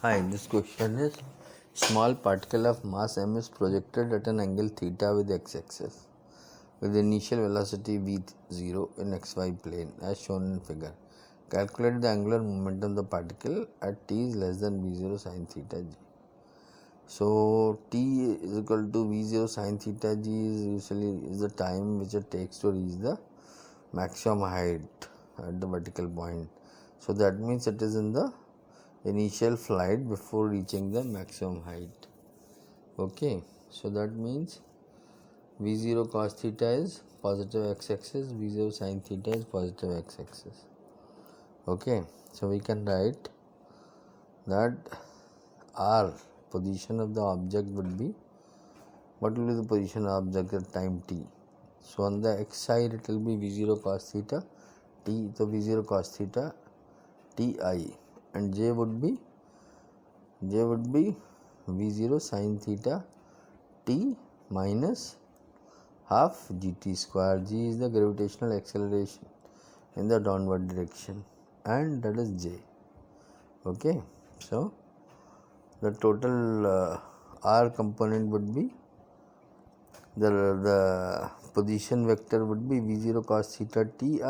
Hi, this question is small particle of mass m is projected at an angle theta with x-axis with initial velocity v0 in xy plane as shown in figure. Calculate the angular momentum of the particle at t is less than v0 sin theta g. So t is equal to v0 sin theta g is usually the time which it takes to reach the maximum height at the vertical point. So that means it is in the initial flight before reaching the maximum height. Okay, so that means v0 cos theta is positive x-axis, v0 sin theta is positive x-axis. Okay, so we can write that r position of the object would be, what will be the position of object at time t? So on the x side it will be v0 cos theta t, so v0 cos theta ti, and j would be v0 sin theta t minus half gt square. G is the gravitational acceleration in the downward direction and that is j. Okay, so the total r component would be the position vector would be v0 cos theta ti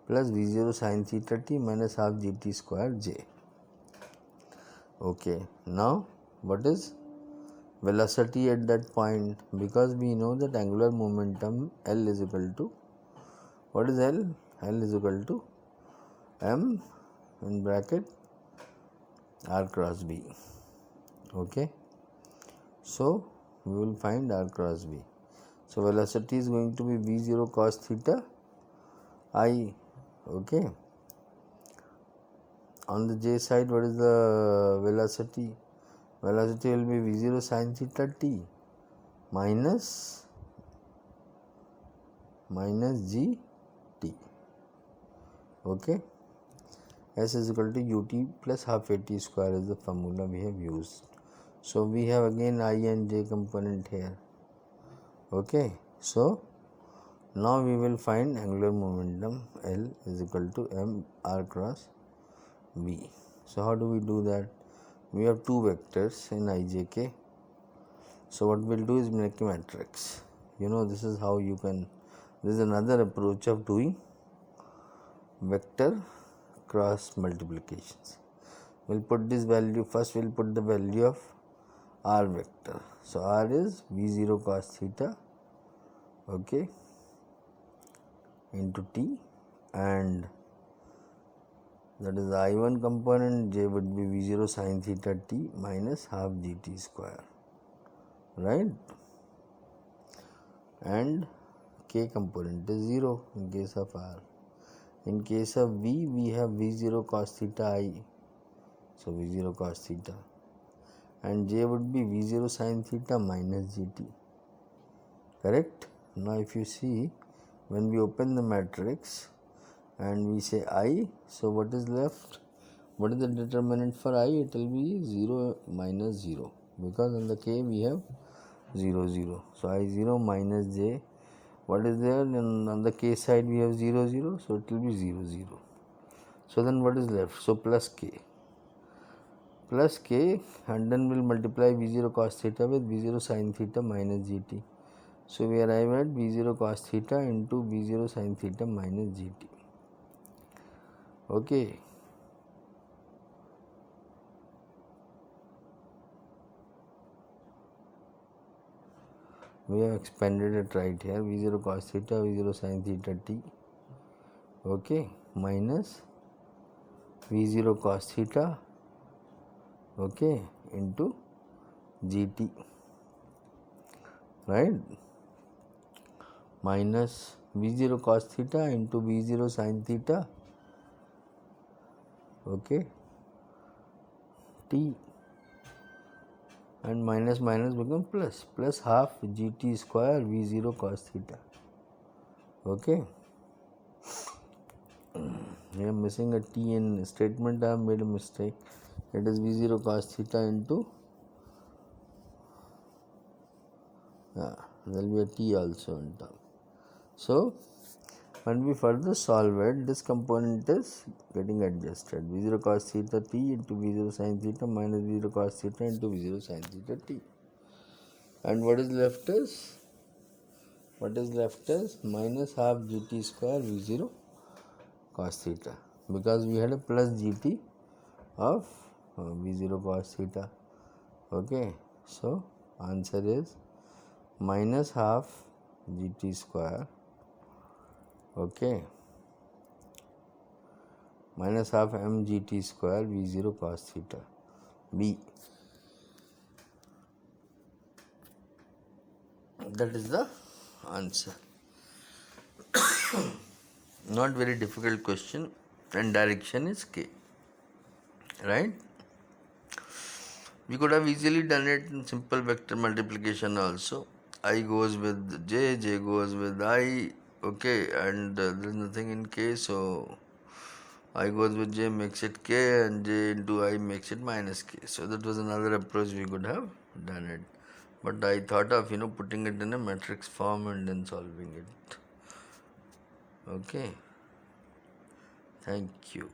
plus v0 sin theta t minus half gt square j. Okay, now what is velocity at that point? Because we know that angular momentum L is equal to, what is L? L is equal to m in bracket r cross b. Okay, so we will find r cross b. So velocity is going to be v0 cos theta I. Okay, on the j side, what is the velocity? Velocity will be v0 sin theta t minus gt. Okay, s is equal to ut plus half at square is the formula we have used. So we have again I and j component here. Okay, so now we will find angular momentum L is equal to m r cross v. So how do we do that? We have two vectors in ijk. So what we'll do is make a matrix. This is how you can, this is another approach of doing vector cross multiplications. We'll put this value, first we'll put the value of r vector. So r is v0 cos theta, okay, into t, and that is the I1 component, j would be v0 sin theta t minus half gt square, right? And k component is 0 in case of r. In case of v, we have v0 cos theta I, so v0 cos theta, and j would be v0 sin theta minus gt, correct? Now if you see, when we open the matrix and we say I, so what is left? What is the determinant for I? It will be 0 minus 0, because on the k we have 0 0. So I0 minus j, what is there? And on the k side we have 0 0, so it will be 0 0. So then what is left? So plus k, and then we'll multiply v0 cos theta with v0 sin theta minus gt. So we arrive at v0 cos theta into v0 sin theta minus gt. Okay, we have expanded it right here, v0 cos theta, v0 sin theta t, okay, minus v0 cos theta, okay, into gt, right, minus v0 cos theta into v0 sin theta, okay, t, and minus become plus half gt square v0 cos theta. Okay, we are missing a t in statement. I have made a mistake. It is v0 cos theta into, there will be a t also on top. So When we further solve it, this component is getting adjusted. V0 cos theta t into V0 sin theta minus V0 cos theta into V0 sin theta t. And what is left is minus half gt square V0 cos theta, because we had a plus gt of V0 cos theta. Okay, so answer is minus half gt square, okay, minus half mgt square V0 cos theta, B. That is the answer. Not very difficult question, and direction is K, right? We could have easily done it in simple vector multiplication also. I goes with j, j goes with I, okay, and there is nothing in K, so I goes with j makes it K, and j into I makes it minus K. So that was another approach we could have done it. But I thought of putting it in a matrix form and then solving it. Okay. Thank you.